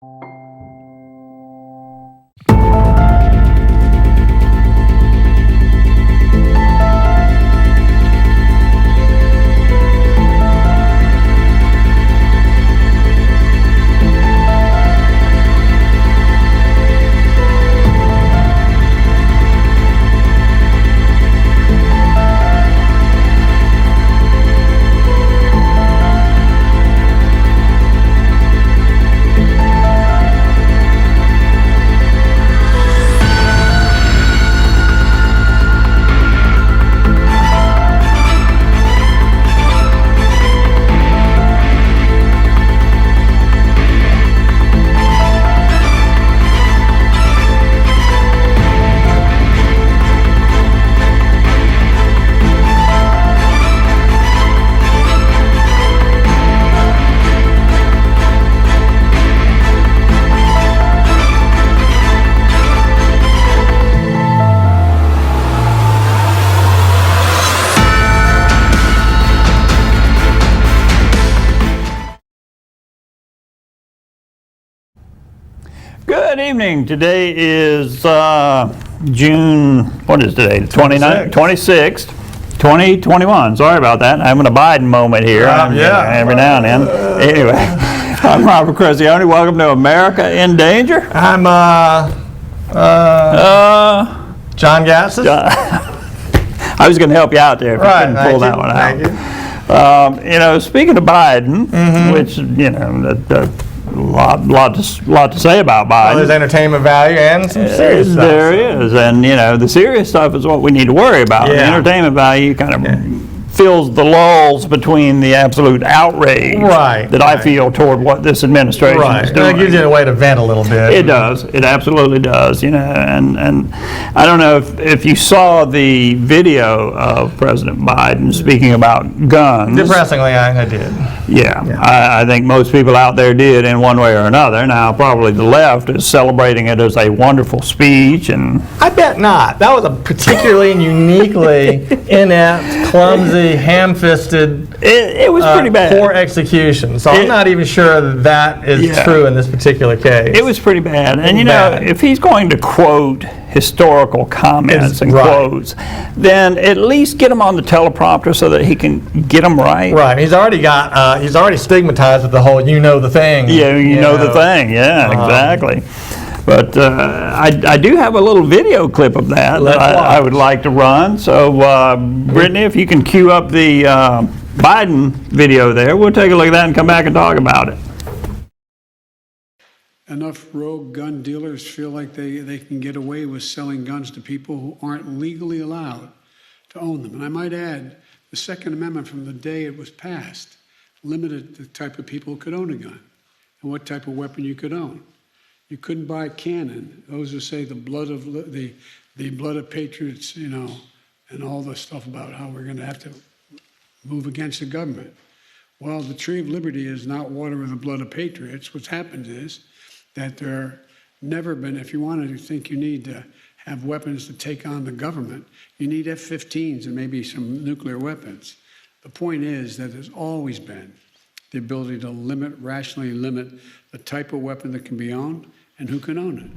Good evening. Today is June, what is today? 26th, 2021. Sorry about that. I'm having a Biden moment here. Every now and then. Anyway, I'm Robert Cressionnie. Welcome to America in Danger. I'm John Gatsis. I was going to help you out there if you couldn't pull that one out. Thank you. You know, speaking of Biden, which, you know, lot to say about Biden. Well, there's entertainment value and some serious stuff. There is, and you know, the serious stuff is what we need to worry about. Yeah. The entertainment value kind of fills the lulls between the absolute outrage that I feel toward what this administration is doing. It gives you a way to vent a little bit. It does. It absolutely does. You know, and I don't know if you saw the video of President Biden speaking about guns. Depressingly, I did. Yeah. I think most people out there did in one way or another. Now, probably the left is celebrating it as a wonderful speech, and I bet not. That was a particularly and uniquely inept, clumsy, ham-fisted, it was pretty bad. Poor execution. So I'm not even sure that is true in this particular case. It was pretty bad. And you know, if he's going to quote historical comments and quotes, then at least get them on the teleprompter so that he can get them right. Right. He's already got. He's already stigmatized with the whole "you know the thing." Yeah, you know the thing. Yeah, exactly. But I do have a little video clip of that I would like to run. So, Brittany, if you can cue up the Biden video there, we'll take a look at that and come back and talk about it. Enough rogue gun dealers feel like they can get away with selling guns to people who aren't legally allowed to own them. And I might add, the Second Amendment from the day it was passed limited the type of people who could own a gun and what type of weapon you could own. You couldn't buy a cannon. Those who say the blood of patriots, you know, and all the stuff about how we're going to have to move against the government. Well, the tree of liberty is not water with the blood of patriots. What's happened is that there never been, if you want to think you need to have weapons to take on the government, you need F-15s and maybe some nuclear weapons. The point is that there's always been the ability to rationally limit the type of weapon that can be owned and who can own it.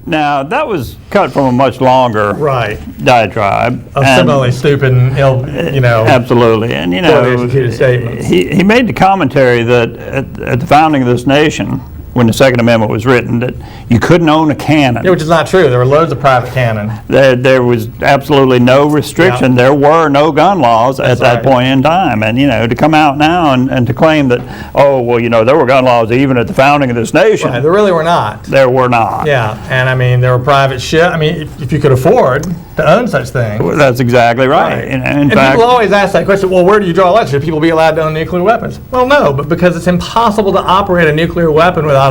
Now, that was cut from a much longer diatribe. Similarly stupid and ill, you know. Absolutely. And, you know, statements. He made the commentary that at the founding of this nation, when the Second Amendment was written, that you couldn't own a cannon. Yeah, which is not true. There were loads of private cannon. There was absolutely no restriction. There were no gun laws at that point in time. And, you know, to come out now and to claim that, oh, well, you know, there were gun laws even at the founding of this nation. Right, there really were not. There were not. Yeah, and I mean, there were private shit. I mean, if you could afford to own such things. Well, that's exactly right. In fact, people always ask that question, well, where do you draw a line? Should people be allowed to own nuclear weapons? Well, no, but because it's impossible to operate a nuclear weapon without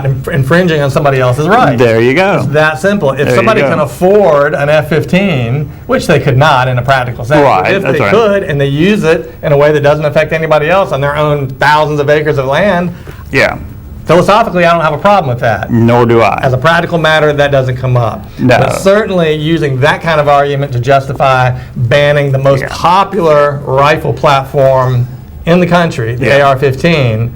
infringing on somebody else's rights. There you go. It's that simple. If somebody can afford an F-15, which they could not in a practical sense, if they could and they use it in a way that doesn't affect anybody else on their own thousands of acres of land, Philosophically, I don't have a problem with that. Nor do I. As a practical matter, that doesn't come up. No. But certainly using that kind of argument to justify banning the most popular rifle platform in the country, the AR-15,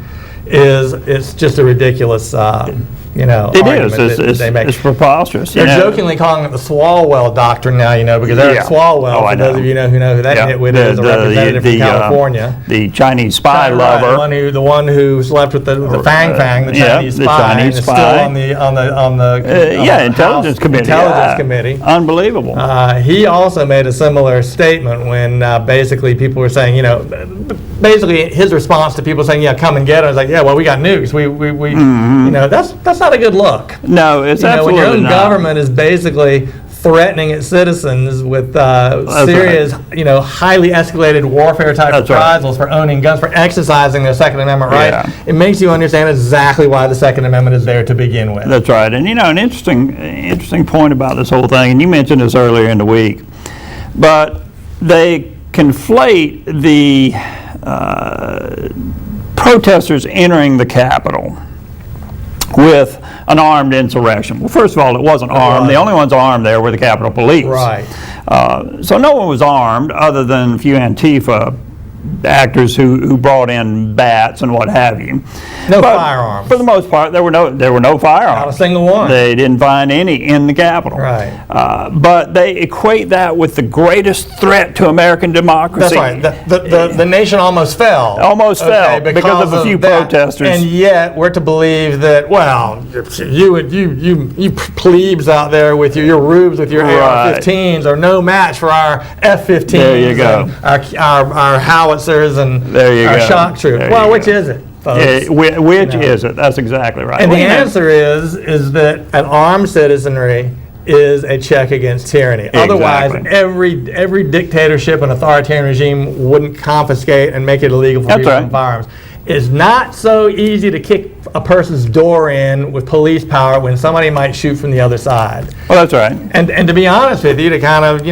it's just a ridiculous argument that they make. It's preposterous. They're jokingly calling it the Swalwell Doctrine now, because Eric Swalwell, for those of you who know who that nitwit is, a representative from California. The Chinese spy lover. The one who slept with the Fang, the Chinese spy, and is still on the Intelligence Committee. Unbelievable. He also made a similar statement when basically people were saying, basically his response to people saying, come and get us, like, well, we got nukes. That's not a good look. No, it's absolutely when your own not. government is basically threatening its citizens with serious, highly escalated warfare type reprisals for owning guns, for exercising their Second Amendment right. It makes you understand exactly why the Second Amendment is there to begin with. That's right. And an interesting point about this whole thing, and you mentioned this earlier in the week, but they conflate the protesters entering the Capitol with an armed insurrection. Well, first of all, it wasn't armed. Right. The only ones armed there were the Capitol Police. Right. So no one was armed other than a few Antifa actors who brought in bats and what have you. No firearms. For the most part, there were no firearms. Not a single one. They didn't find any in the Capitol. Right. But they equate that with the greatest threat to American democracy. That's right. The nation almost fell. Almost fell because of a few protesters. And yet we're to believe that, you plebes out there with your rubes with your AR-15s are no match for our F-15s. There you go. Our howitzers and our shock troops. Well, which is it, folks? Which is it? That's exactly right. And the answer is that an armed citizenry is a check against tyranny. Exactly. Otherwise, every dictatorship and authoritarian regime wouldn't confiscate and make it illegal for people to own firearms. It's not so easy to kick a person's door in with police power when somebody might shoot from the other side. Well, that's right. And to be honest with you, to kind of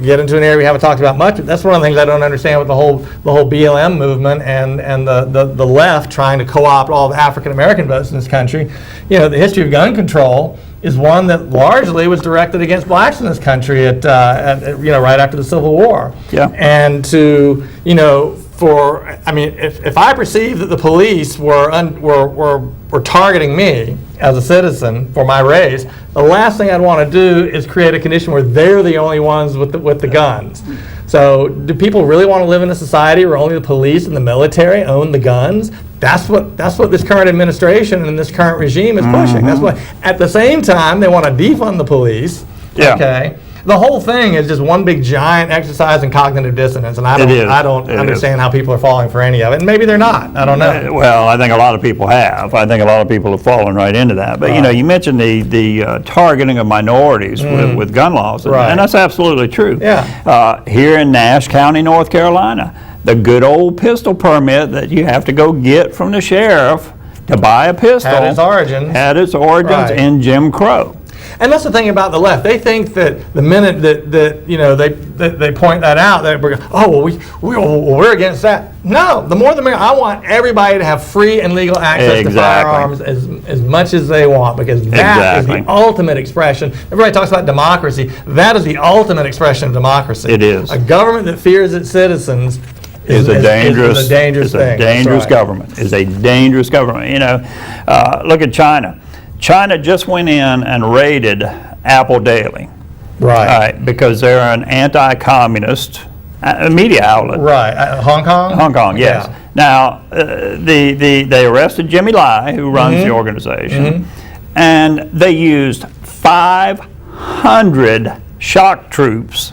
get into an area we haven't talked about much, that's one of the things I don't understand with the whole BLM movement and the left trying to co-opt all the African American votes in this country. The history of gun control is one that largely was directed against blacks in this country at right after the Civil War. Yeah. And to if I perceive that the police were targeting me as a citizen for my race, the last thing I'd want to do is create a condition where they're the only ones with the guns. So do people really want to live in a society where only the police and the military own the guns? That's what this current administration and this current regime is pushing. That's why at the same time they want to defund the police. Yeah. Okay. The whole thing is just one big giant exercise in cognitive dissonance, and I don't understand how people are falling for any of it. And maybe they're not. I don't know. Well, I think a lot of people have. I think a lot of people have fallen right into that. But you mentioned the targeting of minorities with gun laws, and that's absolutely true. Yeah. Here in Nash County, North Carolina, the good old pistol permit that you have to go get from the sheriff to buy a pistol had its origins in Jim Crow. And that's the thing about the left. They think that the minute that they point that out, that we're against that. No, the more the merrier. I want everybody to have free and legal access to firearms as much as they want, because that is the ultimate expression. Everybody talks about democracy. That is the ultimate expression of democracy. It is. A government that fears its citizens is a dangerous thing. Government. Is a dangerous government. Look at China. China just went in and raided Apple Daily. Right. Because they're an anti-communist media outlet. Right. Hong Kong? Hong Kong, yes. Yeah. Now, they arrested Jimmy Lai, who runs the organization, and they used 500 shock troops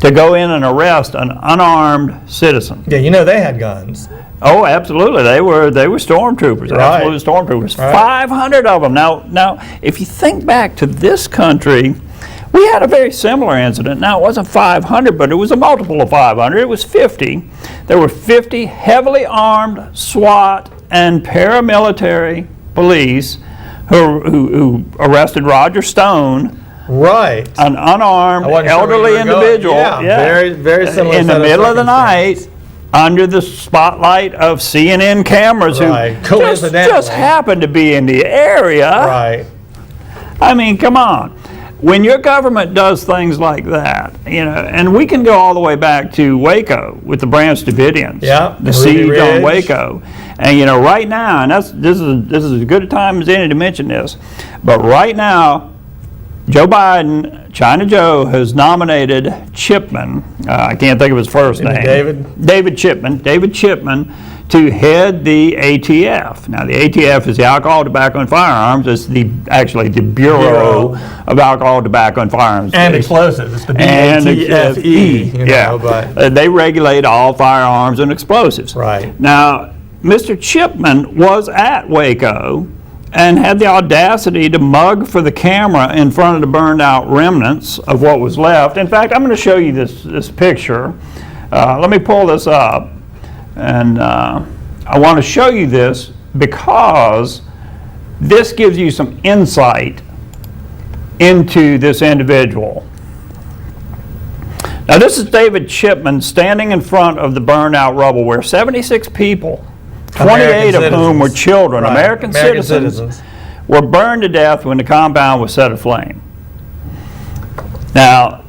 to go in and arrest an unarmed citizen. Yeah, they had guns. Oh, absolutely. They were stormtroopers, absolute stormtroopers. Right. 500 of them. Now, if you think back to this country, we had a very similar incident. Now, it wasn't 500, but it was a multiple of 500. It was 50. There were 50 heavily armed SWAT and paramilitary police who arrested Roger Stone. Right. An unarmed elderly individual. Yeah. Very, very similar. In the middle of the night. under the spotlight of CNN cameras Right. who just happened to be in the area. Right. I mean, come on. When your government does things like that, and we can go all the way back to Waco with the Branch Davidians, the siege on Waco, and right now, and this is as good a time as any to mention this, but right now, Joe Biden, China Joe, has nominated Chipman. I can't think of his first name. David Chipman to head the ATF. Now, the ATF is the Alcohol, Tobacco, and Firearms. It's actually the Bureau of Alcohol, Tobacco, and Firearms. And Explosives. It's the BATFE. But they regulate all firearms and explosives. Right. Now, Mr. Chipman was at Waco and had the audacity to mug for the camera in front of the burned out remnants of what was left. In fact, I'm going to show you this picture. Let me pull this up. And I want to show you this because this gives you some insight into this individual. Now, this is David Chipman standing in front of the burned out rubble where 76 people, 28 of whom were children, American citizens, were burned to death when the compound was set aflame. Now,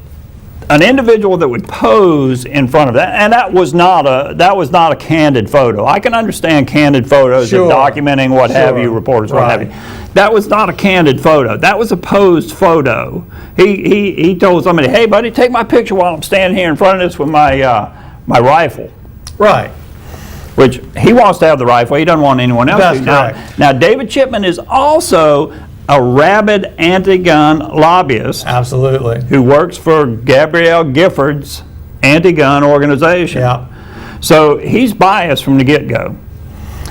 an individual that would pose in front of that, and that was not a candid photo. I can understand candid photos of documenting what have you, reporters, what have you. That was not a candid photo. That was a posed photo. He told somebody, "Hey, buddy, take my picture while I'm standing here in front of this with my rifle." Right. Which he wants to have the rifle. He doesn't want anyone else to. Now, David Chipman is also a rabid anti-gun lobbyist. Absolutely. Who works for Gabrielle Gifford's anti-gun organization. Yeah. So he's biased from the get-go.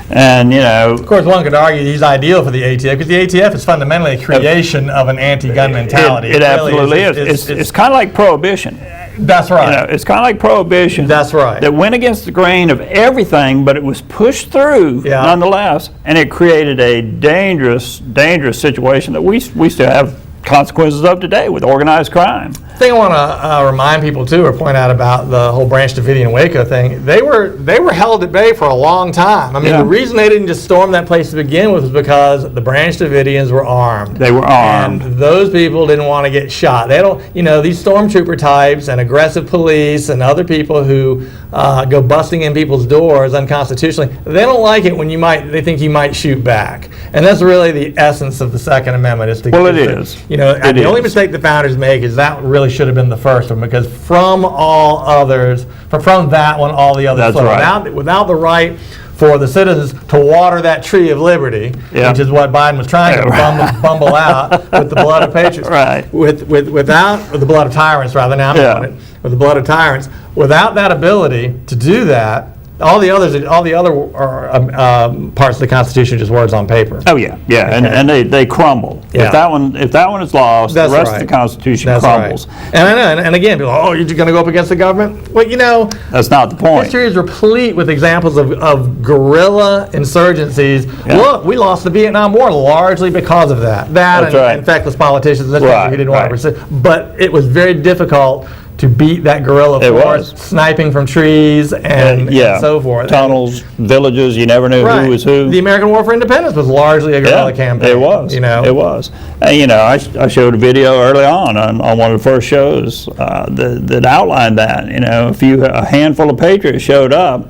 And, of course, one could argue he's ideal for the ATF because the ATF is fundamentally a creation of an anti-gun mentality. It absolutely is. It's kind of like prohibition. That's right. It's kind of like prohibition. That's right. That went against the grain of everything, but it was pushed through nonetheless, and it created a dangerous situation that we still have consequences of today with organized crime. The thing I want to remind people too, or point out about the whole Branch Davidian Waco thing, they were held at bay for a long time. I mean, the reason they didn't just storm that place to begin with was because the Branch Davidians were armed. They were armed. And those people didn't want to get shot. They don't, these stormtrooper types and aggressive police and other people who go busting in people's doors unconstitutionally, they don't like it when they think you might shoot back. And that's really the essence of the Second Amendment. The only mistake the founders make is that really should have been the first one, because from all others, from that one, all the others flow. Without the right for the citizens to water that tree of liberty, which is what Biden was trying to bumble out with the blood of patriots. Right. With the blood of tyrants, rather, now I'm doing it, with the blood of tyrants. Without that ability to do that, all the other parts of the Constitution are just words on paper. Oh yeah, and they crumble. Yeah. If that one is lost, the rest of the Constitution crumbles. Right. And I know, and again, people, you're going to go up against the government? Well, that's not the point. History is replete with examples of guerrilla insurgencies. Yeah. Look, we lost the Vietnam War largely because of that. And feckless politicians who didn't want to pursue. But it was very difficult to beat that guerrilla force, sniping from trees and so forth. Tunnels, villages, you never knew who was who. The American War for Independence was largely a guerrilla campaign. It was. It was. And, I showed a video early on one of the first shows that outlined that. A handful of patriots showed up.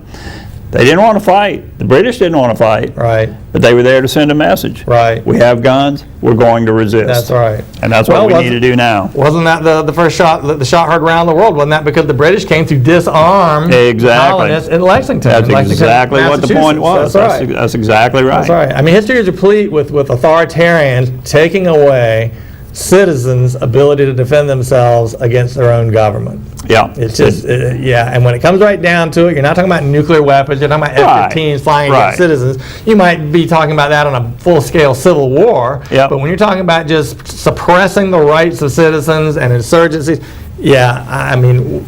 They didn't want to fight. The British didn't want to fight. Right. But they were there to send a message. Right. We have guns. We're going to resist. That's right. And that's what we need to do now. Wasn't that the first shot, the shot heard around the world? Wasn't that because the British came to disarm colonists in Lexington? That's exactly what the point was. That's right. That's exactly right. That's right. I mean, history is replete with authoritarians taking away citizens' ability to defend themselves against their own government. Yeah. It's just, and when it comes right down to it, you're not talking about nuclear weapons, you're talking about F-15s flying against citizens. You might be talking about that on a full-scale civil war, but when you're talking about just suppressing the rights of citizens and insurgencies, I mean,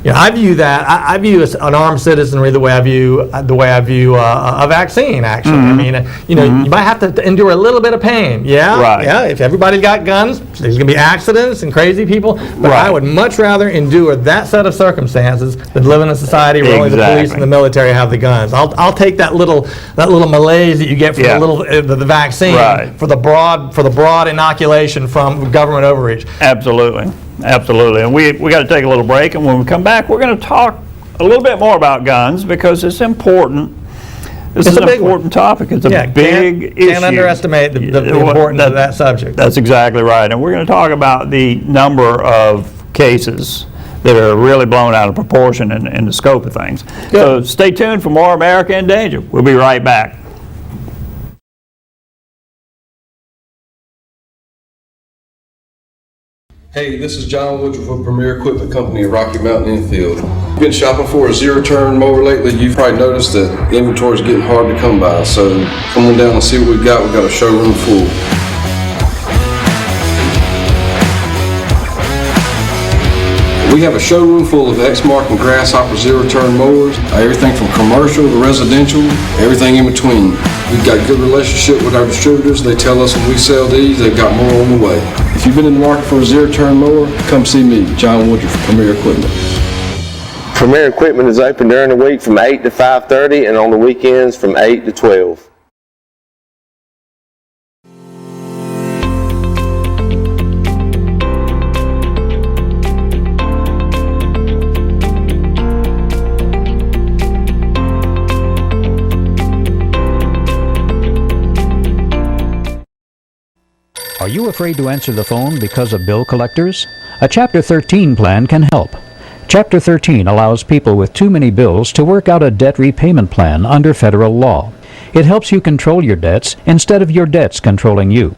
I view that. I view an armed citizenry the way I view a vaccine. Actually, I mean, you might have to endure a little bit of pain. Yeah, Right. yeah. If everybody's got guns, there's going to be accidents and crazy people. But Right. I would much rather endure that set of circumstances than live in a society where only the police Exactly. and the military have the guns. I'll take that little malaise that you get from Yeah. the vaccine Right. for the broad inoculation from government overreach. Absolutely, absolutely. And we got to take a little break, and when we come back, we're going to talk a little bit more about guns because it's important. This is a an big one. important topic. It's a big issue. Can't underestimate the importance of that subject. That's exactly right. And we're going to talk about the number of cases that are really blown out of proportion in the scope of things. So stay tuned for more America in Danger. We'll be right back. Hey, this is John Woodruff of Premier Equipment Company of Rocky Mountain Infield. Been shopping for a zero-turn mower lately. You've probably noticed that inventory is getting hard to come by. So come on down and see what we got. We've got a showroom full. We have a showroom full of Exmark and Grasshopper zero-turn mowers. Everything from commercial to residential, everything in between. We've got a good relationship with our distributors. They tell us when we sell these, they've got more on the way. If you've been in the market for a zero-turn mower, come see me, John Woodruff from Premier Equipment. Premier Equipment is open during the week from 8 to 5:30 and on the weekends from 8 to 12. Are you afraid to answer the phone because of bill collectors? A Chapter 13 plan can help. Chapter 13 allows people with too many bills to work out a debt repayment plan under federal law. It helps you control your debts instead of your debts controlling you.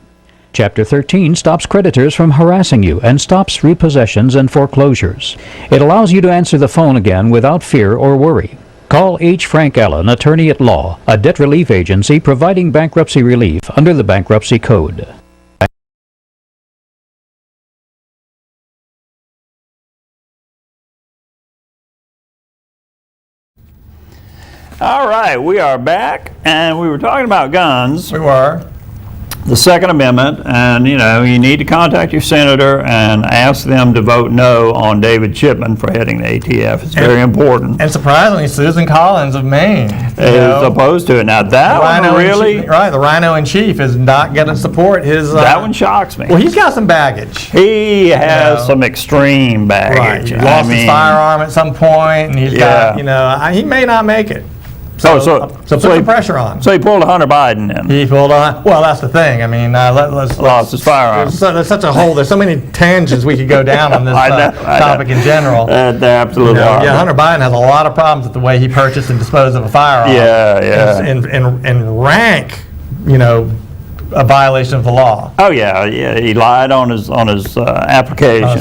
Chapter 13 stops creditors from harassing you and stops repossessions and foreclosures. It allows you to answer the phone again without fear or worry. Call H. Frank Allen, Attorney at Law, a debt relief agency providing bankruptcy relief under the Bankruptcy Code. All right, we are back, and we were talking about guns. We were. The Second Amendment, and you need to contact your senator and ask them to vote no on David Chipman for heading the ATF. It's very important. And surprisingly, Susan Collins of Maine Is opposed to it. Now that one really, the Rhino in Chief is not going to support his. that one shocks me. Well, he's got some baggage. He has some extreme baggage. Right. He lost his firearm at some point, and he's got, he may not make it. So put some pressure on. So he pulled a Hunter Biden in. He pulled on. Well, that's the thing. I mean, let's Lost his firearm. There's such a hole. There's so many tangents we could go down on this topic in general. They're absolutely are. Hunter Biden has a lot of problems with the way he purchased and disposed of a firearm. And rank, a violation of the law. Oh yeah. He lied on his application. On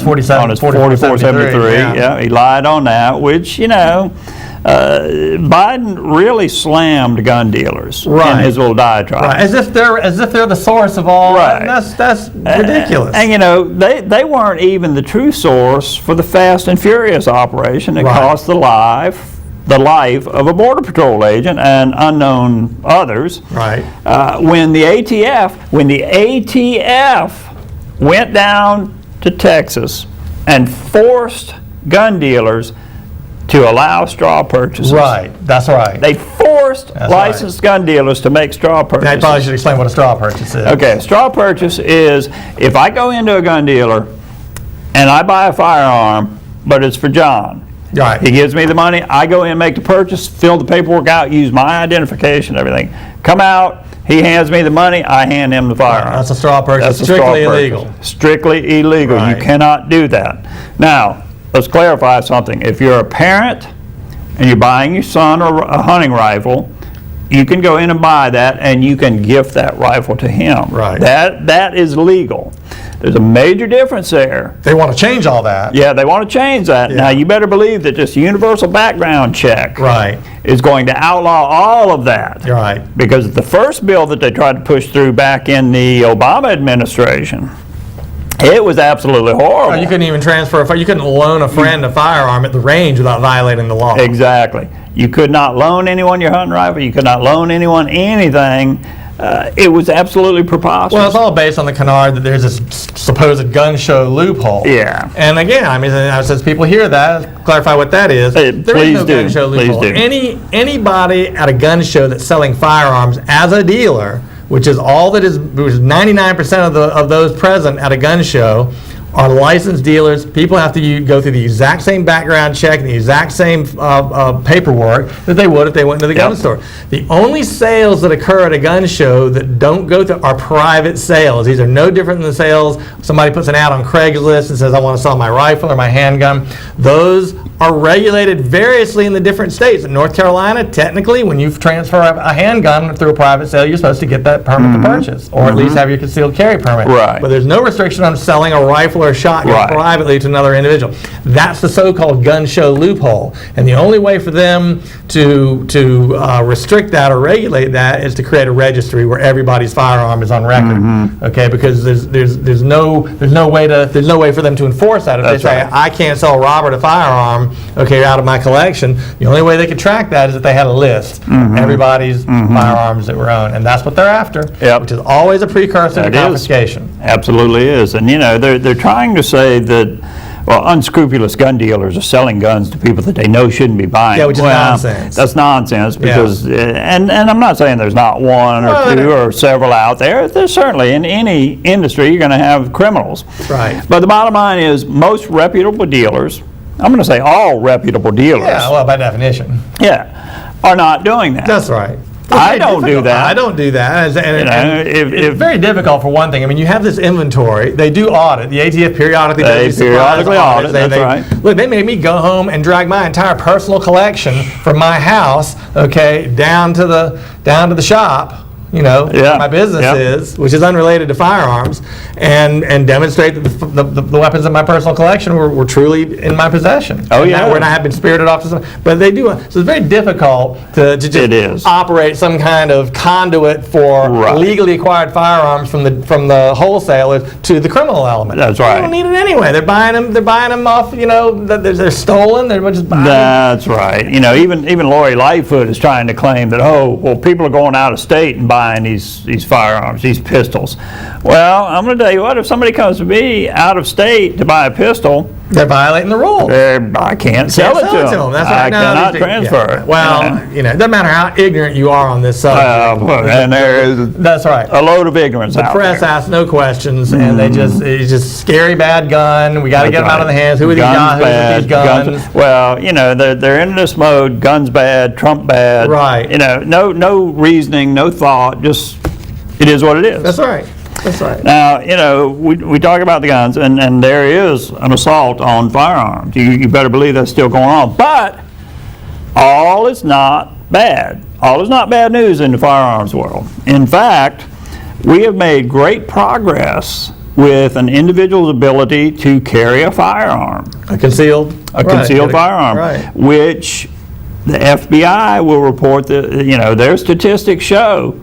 his 4473. Yeah, he lied on that, which Biden really slammed gun dealers in his little diatribe. Right, as if they're the source of all. Right. That's ridiculous. And they weren't even the true source for the Fast and Furious operation that cost the life of a Border Patrol agent and unknown others. Right. When the ATF went down to Texas and forced gun dealers to allow straw purchases. Right, that's right. They forced licensed gun dealers to make straw purchases. I probably should explain what a straw purchase is. Okay, a straw purchase is if I go into a gun dealer and I buy a firearm, but it's for John. Right. He gives me the money, I go in, make the purchase, fill the paperwork out, use my identification, everything. Come out, he hands me the money, I hand him the firearm. That's a straw purchase. That's strictly illegal. Strictly illegal. Right. You cannot do that. Now, let's clarify something. If you're a parent and you're buying your son a hunting rifle, you can go in and buy that and you can gift that rifle to him. Right. That is legal. There's a major difference there. They want to change all that. Yeah, they want to change that. Yeah. Now, you better believe that this universal background check is going to outlaw all of that. Right. Because the first bill that they tried to push through back in the Obama administration It was absolutely horrible. You couldn't even you couldn't loan a friend a firearm at the range without violating the law. Exactly. You could not loan anyone your hunting rifle. You could not loan anyone anything. It was absolutely preposterous. Well, it's all based on the canard that there's this supposed gun show loophole. Yeah. And again, I mean, since people hear that, clarify what that is. There is no gun show loophole. Please do. Anybody at a gun show that's selling firearms as a dealer, which is 99% of those present at a gun show, are licensed dealers. People have to go through the exact same background check and the exact same paperwork that they would if they went to the gun store. The only sales that occur at a gun show that don't go through are private sales. These are no different than the sales somebody puts an ad on Craigslist and says, I want to sell my rifle or my handgun. Those are regulated variously in the different states. In North Carolina, technically, when you transfer a handgun through a private sale, you're supposed to get that permit to purchase, or at least have your concealed carry permit. Right. But there's no restriction on selling a rifle or a shotgun privately to another individual. That's the so-called gun show loophole. And the only way for them to restrict that or regulate that is to create a registry where everybody's firearm is on record. Okay, because there's no way for them to enforce that. If they say I can't sell Robert a firearm, out of my collection, the only way they could track that is if they had a list of everybody's firearms that were owned, and that's what they're after, which is always a precursor to confiscation. Absolutely is. And they're trying to say that, well, unscrupulous gun dealers are selling guns to people that they know shouldn't be buying. Yeah, which is nonsense. That's nonsense because, and I'm not saying there's not one or two or several out there. There's certainly, in any industry, you're going to have criminals. Right. But the bottom line is most reputable dealers, I'm going to say all reputable dealers. Yeah, well, by definition. Yeah, are not doing that. That's right. I don't do that. I don't do that. And it's very difficult for one thing. I mean, you have this inventory. They do audit. The ATF periodically does these audit. That's right. Look, they made me go home and drag my entire personal collection from my house, down to the shop. Where my business is, which is unrelated to firearms, and demonstrate that the weapons in my personal collection were truly in my possession. Oh, yeah. When I had been spirited off to some, but they do. So it's very difficult to just operate some kind of conduit for legally acquired firearms from the wholesalers to the criminal element. That's right. They don't need it anyway. They're buying them off. They're stolen. They're just buying. That's right. Even Lori Lightfoot is trying to claim that people are going out of state and buying these firearms, these pistols. Well, I'm going to tell you what, if somebody comes to me out of state to buy a pistol, they're violating the rules. I can't sell it to them. That's right. I cannot transfer it. Well, it doesn't matter how ignorant you are on this subject. And there is that's right. a load of ignorance out there. The press asks no questions, and it's just scary bad gun. We got to get them out of the hands. Who are these yahoos with these guns? Well, they're in this mode, guns bad, Trump bad. Right. No reasoning, no thought, just it is what it is. That's right. That's right. Now, we talk about the guns, and there is an assault on firearms. You better believe that's still going on. But all is not bad. All is not bad news in the firearms world. In fact, we have made great progress with an individual's ability to carry a firearm. A concealed firearm, which the FBI will report that, their statistics show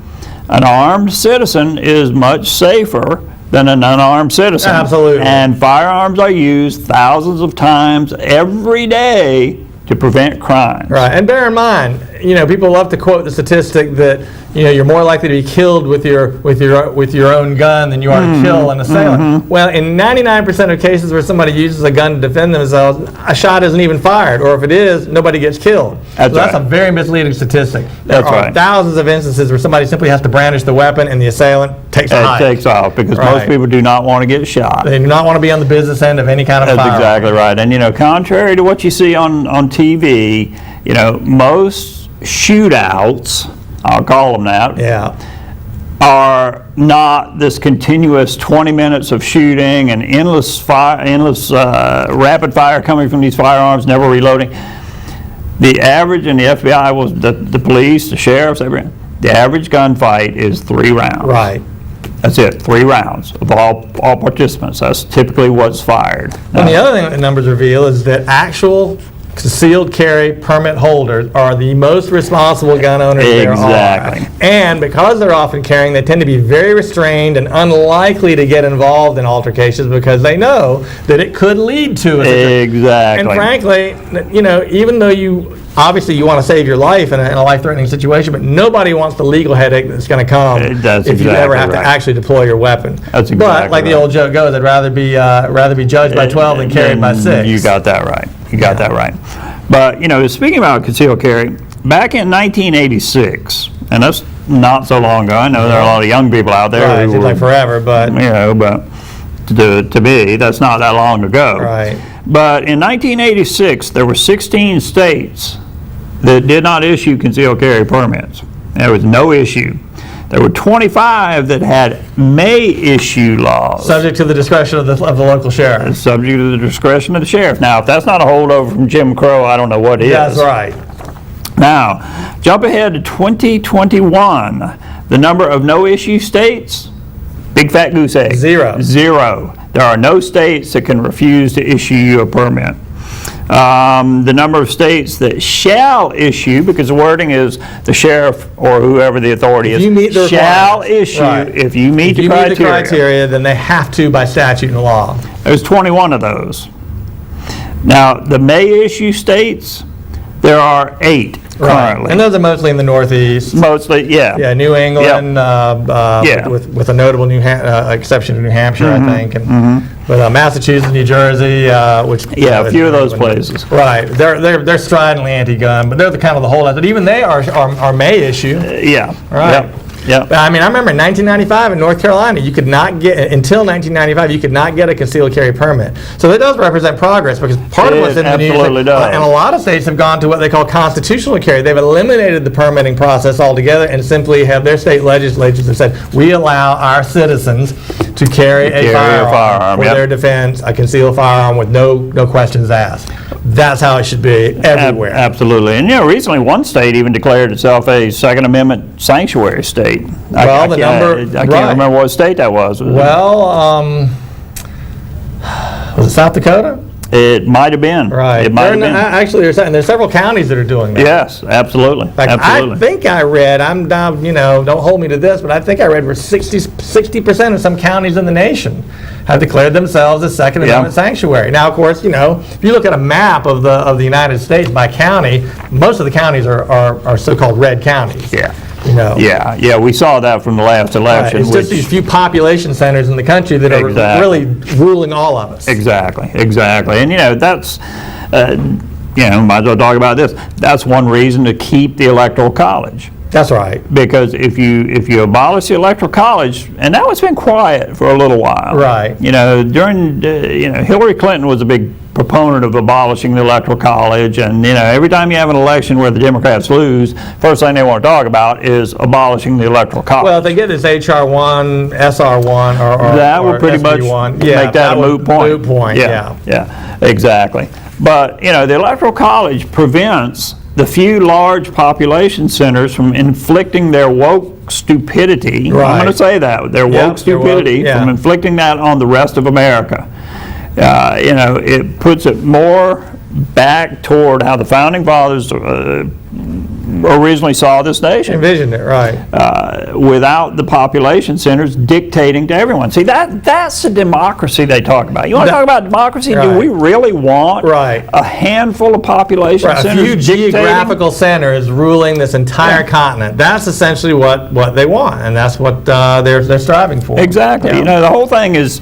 an armed citizen is much safer than an unarmed citizen. Absolutely. And firearms are used thousands of times every day to prevent crime. Right. And bear in mind, people love to quote the statistic that you're more likely to be killed with your own gun than you are to kill an assailant. Well, in 99% of cases where somebody uses a gun to defend themselves, a shot isn't even fired, or if it is, nobody gets killed. That's a very misleading statistic. There are thousands of instances where somebody simply has to brandish the weapon and the assailant takes off. Takes off because most people do not want to get shot. They do not want to be on the business end of any kind of firearm. That's exactly right. And contrary to what you see on TV, most shootouts, I'll call them that, are not this continuous 20 minutes of shooting and endless rapid fire coming from these firearms, never reloading. The average in the FBI was the police, the sheriffs, everyone. The average gunfight is 3 rounds. Right. That's it, 3 rounds of all participants. That's typically what's fired. And the other thing that the numbers reveal is that actual concealed carry permit holders are the most responsible gun owners there Exactly. are. And because they're often carrying, they tend to be very restrained and unlikely to get involved in altercations because they know that it could lead to it. Exactly. And frankly, even though you want to save your life in a life-threatening situation, but nobody wants the legal headache that's going to come if you ever have to actually deploy your weapon. That's exactly But like the old joke goes, I'd rather be judged by 12 than carried by 6. You got that right. You got that right. But, speaking about concealed carry, back in 1986, and that's not so long ago, I know there are a lot of young people out there Right, who seems like forever, but... but to me, that's not that long ago. Right. But in 1986, there were 16 states that did not issue concealed carry permits. There was no issue. There were 25 that had may issue laws. Subject to the discretion of the local sheriff. Subject to the discretion of the sheriff. Now, if that's not a holdover from Jim Crow, I don't know what is. That's right. Now, jump ahead to 2021. The number of no-issue states, big fat goose egg. 0. 0. There are no states that can refuse to issue you a permit. The number of states that shall issue, because the wording is the sheriff or whoever the authority is, you meet the shall requirements. issue Right. if you meet the If you criteria. meet the criteria, then they have to by statute and law. There's 21 of those. Now, the may issue states, there are 8 currently. And those are mostly in the Northeast. Mostly, yeah. Yeah, New England, Yeah. with a notable exception to New Hampshire, I think, and but Massachusetts, New Jersey, which Yeah, a few of those places. Right, they're stridently anti-gun, but they're the kind of the holdout that even they are may issue. Yeah. Right. Yep. Yep. I mean, I remember in 1995 in North Carolina, you could not get, until 1995, you could not get a concealed carry permit. So that does represent progress, because part of what's in the news, absolutely does. and a lot of states have gone to what they call constitutional carry. They've eliminated the permitting process altogether and simply have their state legislatures have said, we allow our citizens to carry a firearm for yep. their defense, a concealed firearm with no questions asked. That's how it should be everywhere. Absolutely. And recently one state even declared itself a Second Amendment sanctuary state. Well, I can't right. remember what state that was. Well, was it South Dakota? It might have been. Right. It might have been. Actually, there's several counties that are doing that. Yes, absolutely. In fact, Absolutely. I think I read, don't hold me to this, but I think I read where 60% of some counties in the nation have declared themselves as Second Amendment sanctuary. Now, of course, if you look at a map of the United States by county, most of the counties are so-called red counties. Yeah. Yeah, we saw that from the last election. It's just these few population centers in the country that are really ruling all of us. Exactly. And that's, might as well talk about this. That's one reason to keep the Electoral College. That's right. Because if you abolish the Electoral College, and now it's been quiet for a little while. Right. During, Hillary Clinton was a big proponent of abolishing the Electoral College, and every time you have an election where the Democrats lose, first thing they want to talk about is abolishing the Electoral College. Well, if they get this HR 1, SR 1, or that would pretty SB much 1, make that a moot point. Moot point, yeah. Yeah, exactly. But the Electoral College prevents the few large population centers from inflicting their woke stupidity. Right. I'm going to say that, their woke stupidity from inflicting that on the rest of America. It puts it more back toward how the Founding Fathers originally saw this nation. Envisioned it, right. Without the population centers dictating to everyone. See, that's the democracy they talk about. You want to talk about democracy? Right. Do we really want a handful of population a centers few dictating? geographical centers ruling this entire continent? That's essentially what they want, and that's what they're striving for. Exactly. Yeah. The whole thing is,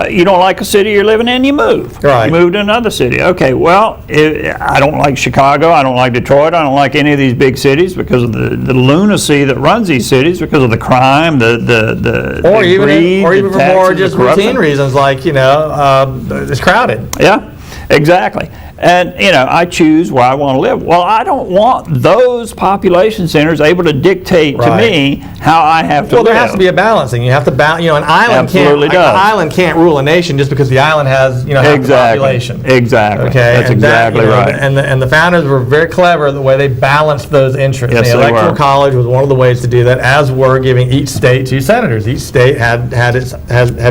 you don't like a city you're living in, you move. Right. You move to another city. Okay, well, I don't like Chicago, I don't like Detroit, I don't like any of these big cities because of the lunacy that runs these cities, because of the crime, the greed, or even the for more taxes, just the corruption. routine reasons, like it's crowded. Yeah, exactly. And, I choose where I want to live. Well, I don't want those population centers able to dictate to me how I have to live. Well, there has to be a balancing. You have to balance. An island can't rule a nation just because the island has half the population. Exactly. Okay, That's exactly right. And the founders were very clever the way they balanced those interests. Yes, the they Electoral were. College was one of the ways to do that, as were giving each state 2 senators. Each state had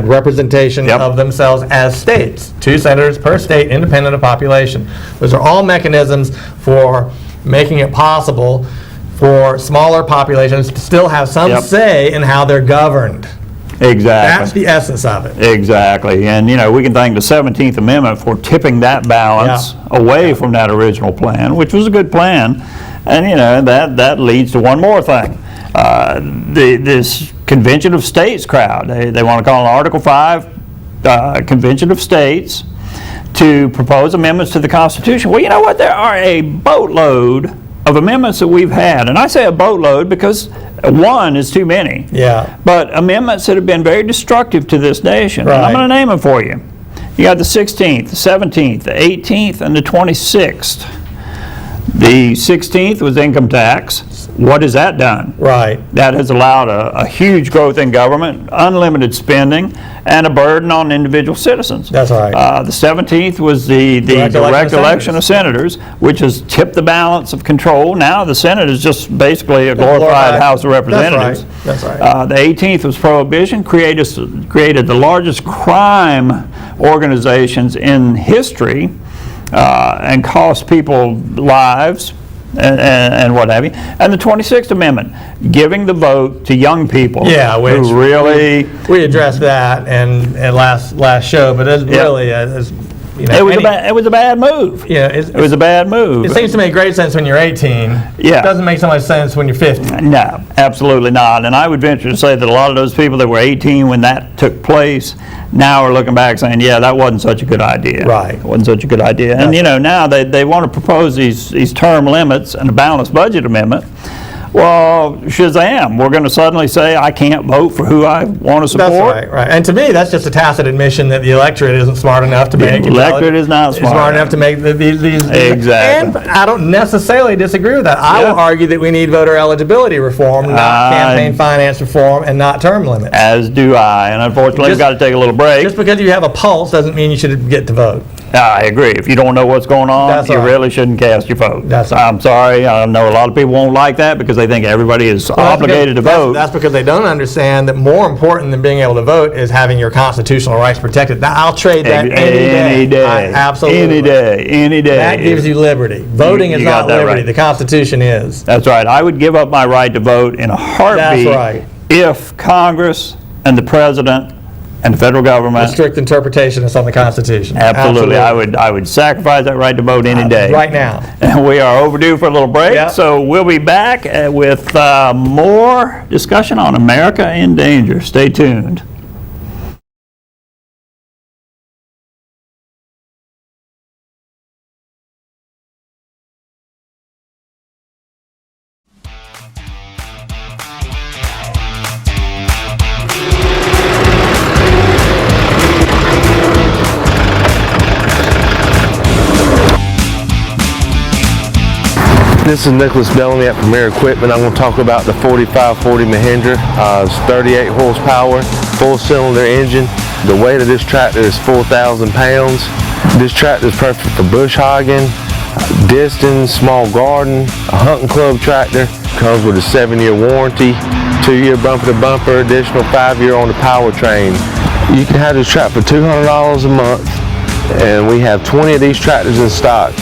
representation of themselves as states. 2 senators per state, independent of population. population. Those are all mechanisms for making it possible for smaller populations to still have some say in how they're governed. Exactly. That's the essence of it. Exactly. And, you know, we can thank the 17th Amendment for tipping that balance away from that original plan, which was a good plan. And, you know, that leads to one more thing. This Convention of States crowd, they want to call it Article 5 Convention of States to propose amendments to the Constitution. Well, you know what? There are a boatload of amendments that we've had. And I say a boatload because one is too many. Yeah. But amendments that have been very destructive to this nation. Right. And I'm going to name them for you. You got the 16th, the 17th, the 18th, and the 26th. The 16th was income tax. What has that done? Right. That has allowed a huge growth in government, unlimited spending, and a burden on individual citizens. That's right. The 17th was the direct election of senators, which has tipped the balance of control. Now the Senate is just basically a glorified House of Representatives. That's right. The 18th was prohibition, created the largest crime organizations in history, and cost people lives and what have you. And the 26th Amendment, giving the vote to young people who really... We addressed that in last show, but it's really, you know... It was a bad move. Yeah, it was a bad move. It seems to make great sense when you're 18. Yeah. It doesn't make so much sense when you're 50. No, absolutely not. And I would venture to say that a lot of those people that were 18 when that took place now are looking back saying, yeah, that wasn't such a good idea. Right. It wasn't such a good idea. And, you know, now they want to propose these term limits and a balanced budget amendment. Well, shazam, we're going to suddenly say I can't vote for who I want to support. That's right. And to me, that's just a tacit admission that the electorate isn't smart enough to make... The electorate is not smart enough to make these... Exactly. And I don't necessarily disagree with that. I will argue that we need voter eligibility reform, not campaign finance reform, and not term limits. As do I. And unfortunately, we've got to take a little break. Just because you have a pulse doesn't mean you should get to vote. I agree. If you don't know what's going on, you really shouldn't cast your vote. I'm sorry. I know a lot of people won't like that because they think everybody is obligated to vote. That's because they don't understand that more important than being able to vote is having your constitutional rights protected. Now, I'll trade that any day. Absolutely. Any day. That gives you liberty. Voting is not liberty. Right. The Constitution is. That's right. I would give up my right to vote in a heartbeat. That's right. If Congress and the President and the federal government... A strict interpretation is on the Constitution. Absolutely. I would sacrifice that right to vote any day. Right now. And we are overdue for a little break, so we'll be back with more discussion on America in Danger. Stay tuned. This is Nicholas Bellamy at Premier Equipment. I'm going to talk about the 4540 Mahindra. It's 38 horsepower, full cylinder engine. The weight of this tractor is 4,000 pounds. This tractor is perfect for bush hogging, distance, small garden, a hunting club tractor. Comes with a 7-year warranty, 2-year bumper to bumper, additional 5-year on the powertrain. You can have this tractor for $200 a month, and we have 20 of these tractors in stock.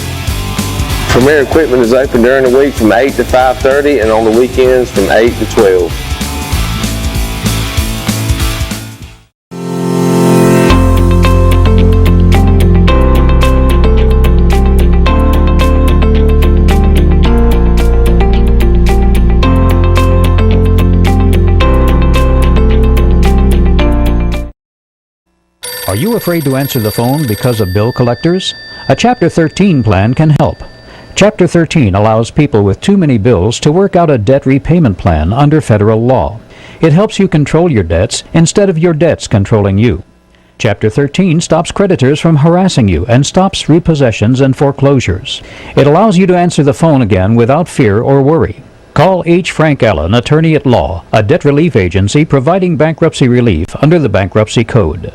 Premier Equipment is open during the week from 8 to 5:30 and on the weekends from 8 to 12. Are you afraid to answer the phone because of bill collectors? A Chapter 13 plan can help. Chapter 13 allows people with too many bills to work out a debt repayment plan under federal law. It helps you control your debts instead of your debts controlling you. Chapter 13 stops creditors from harassing you and stops repossessions and foreclosures. It allows you to answer the phone again without fear or worry. Call H. Frank Allen, Attorney at Law, a debt relief agency providing bankruptcy relief under the Bankruptcy Code.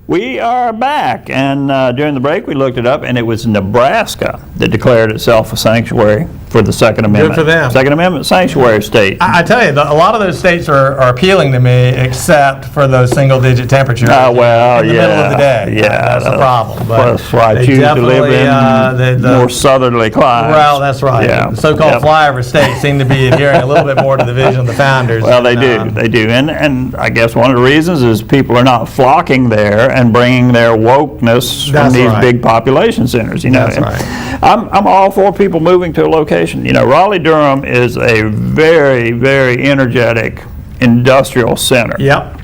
We are back, and during the break we looked it up, and it was Nebraska that declared itself a sanctuary for the Second Amendment. for them. Second Amendment sanctuary state. I tell you, a lot of those states are appealing to me, except for those single-digit temperatures Well, in the middle of the day. Yeah, That's the problem. But that's why I they choose to live definitely, in more southerly climes. Well, that's right. Yeah. The so-called Yep. flyover states seem to be adhering a little bit more to the vision of the founders. Well, they than, do, and I guess one of the reasons is people are not flocking there and bringing their wokeness from That's these right. big population centers, you know. That's And right. I'm all for people moving to a location. You know, Raleigh-Durham is a very, very energetic industrial center. Yep.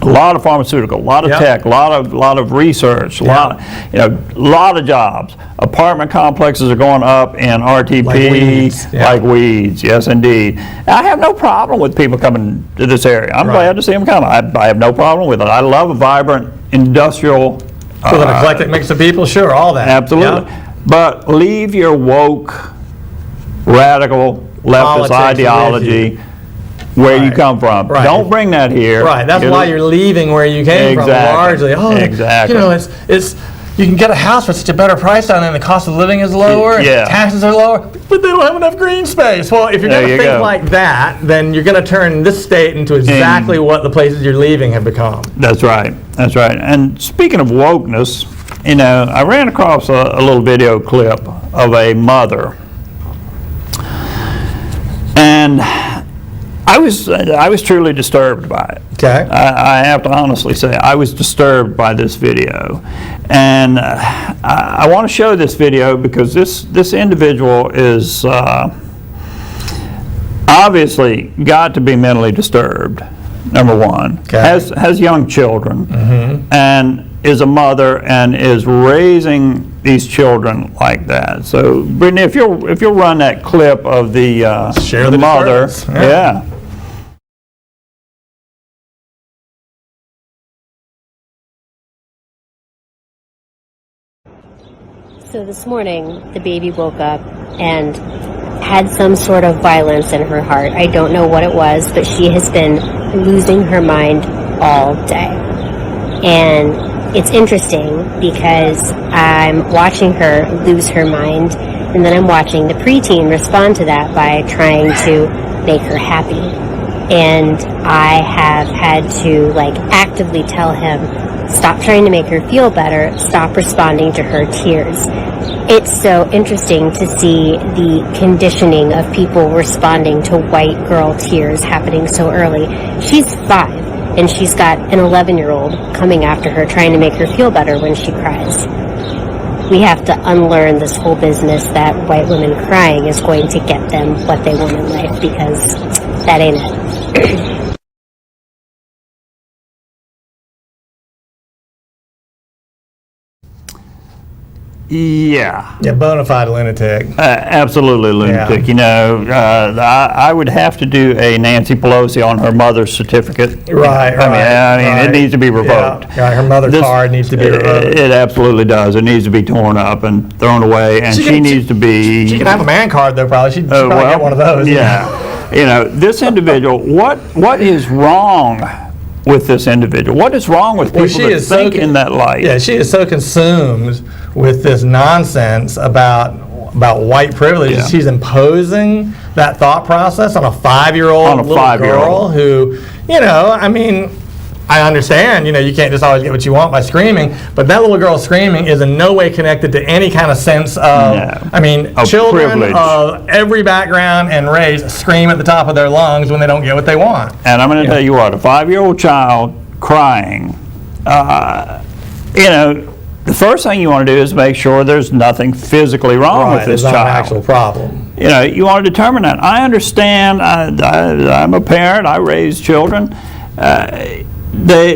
A lot of pharmaceutical, a lot of Yep. tech, a lot of research, a lot of jobs. Apartment complexes are going up in RTP Like weeds, yeah. like weeds. Yes, indeed. I have no problem with people coming to this area. I'm Right. glad to see them come. I have no problem with it. I love a vibrant industrial. With an eclectic mix of people, sure, all that. Absolutely. Yep. But leave your woke, radical leftist Politics with ideology where you Right. come from. Right. Don't bring that here. Right, that's why you're leaving where you came from, Exactly. largely. Oh, Exactly. you know, it's you can get a house for such a better price down there, and the cost of living is lower, and Yeah. taxes are lower, but they don't have enough green space. Well, if you're There going to you think go. like that, then you're going to turn this state into exactly what the places you're leaving have become. That's right. That's right. And speaking of wokeness, you know, I ran across a little video clip of a mother, and I was truly disturbed by it. Okay. I have to honestly say I was disturbed by this video, and I want to show this video because this individual is obviously got to be mentally disturbed. Number one, Okay. has young children, and is a mother and is raising these children like that. So, Brittany, if you'll run that clip of the Share the mother, disturbance. Yeah. yeah. So this morning, the baby woke up and had some sort of violence in her heart. I don't know what it was, but she has been losing her mind all day. And it's interesting because I'm watching her lose her mind, and then I'm watching the preteen respond to that by trying to make her happy. And I have had to actively tell him, stop trying to make her feel better, stop responding to her tears. It's so interesting to see the conditioning of people responding to white girl tears happening so early. She's 5, and she's got an 11-year-old coming after her trying to make her feel better when she cries. We have to unlearn this whole business that white women crying is going to get them what they want in life, because that ain't it. Yeah. Yeah, bona fide lunatic. Absolutely lunatic. Yeah. You know, I would have to do a Nancy Pelosi on her mother's certificate. Right, I mean, right. it needs to be revoked. Yeah, her mother card needs to be revoked. It absolutely does. It needs to be torn up and thrown away, and she needs to be. She can have a man card, though, probably. She'd probably get one of those. Yeah. You know, this individual, what is wrong with this individual? What is wrong with people that think in that light? Yeah, she is so consumed with this nonsense about white privilege. Yeah. She's imposing that thought process on a 5-year-old little girl who, you know, I mean, I understand, you know, you can't just always get what you want by screaming, but that little girl screaming is in no way connected to any kind of sense of, I mean, children privilege. of every background and race scream at the top of their lungs when they don't get what they want. And I'm going to tell you what, a 5-year-old child crying, you know, the first thing you want to do is make sure there's nothing physically wrong with this there's child. not an actual problem. You know, you want to determine that. I understand. I'm a parent. I raise children.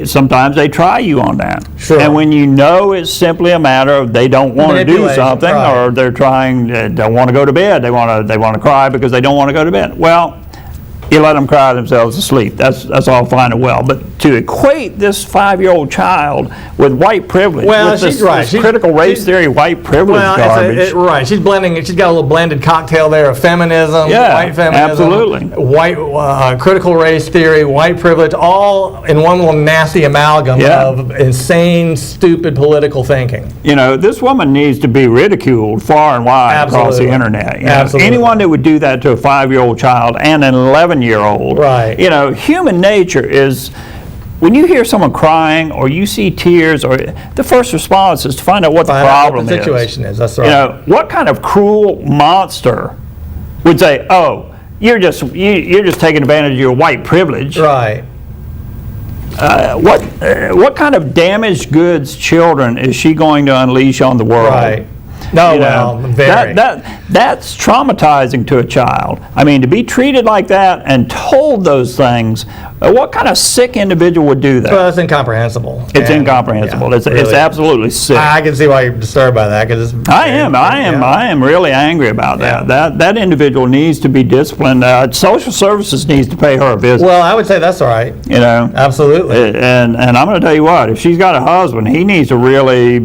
Sometimes they try you on that. Sure. And when you know it's simply a matter of they don't want to do Manipulation, something, right. or they're trying, don't want to go to bed. They want to cry because they don't want to go to bed. Well, you let them cry themselves to sleep. That's all fine and well. But to equate this 5-year-old child with white privilege. Well, with she's right. This critical race theory, white privilege garbage. Right. She's blending. She's got a little blended cocktail there of feminism, white feminism, absolutely. white critical race theory, white privilege, all in one little nasty amalgam of insane, stupid political thinking. You know, this woman needs to be ridiculed far and wide across the internet. You know, anyone that would do that to a 5-year-old child and an 11-year-old. Right. You know, human nature is, when you hear someone crying or you see tears, or the first response is to find out what the problem is. What the situation is. That's right. You know, what kind of cruel monster would say, "Oh, you're just taking advantage of your white privilege"? Right. What kind of damaged goods children is she going to unleash on the world? Right. No, You know, very. that's traumatizing to a child. I mean, to be treated like that and told those things, what kind of sick individual would do that? Well, it's incomprehensible. It's incomprehensible. It's absolutely sick. I can see why you're disturbed by that, because I am really angry about that. That individual needs to be disciplined. Social services needs to pay her a visit. Well, I would say that's all right. You know, Absolutely. and I'm going to tell you what, if she's got a husband, he needs to really,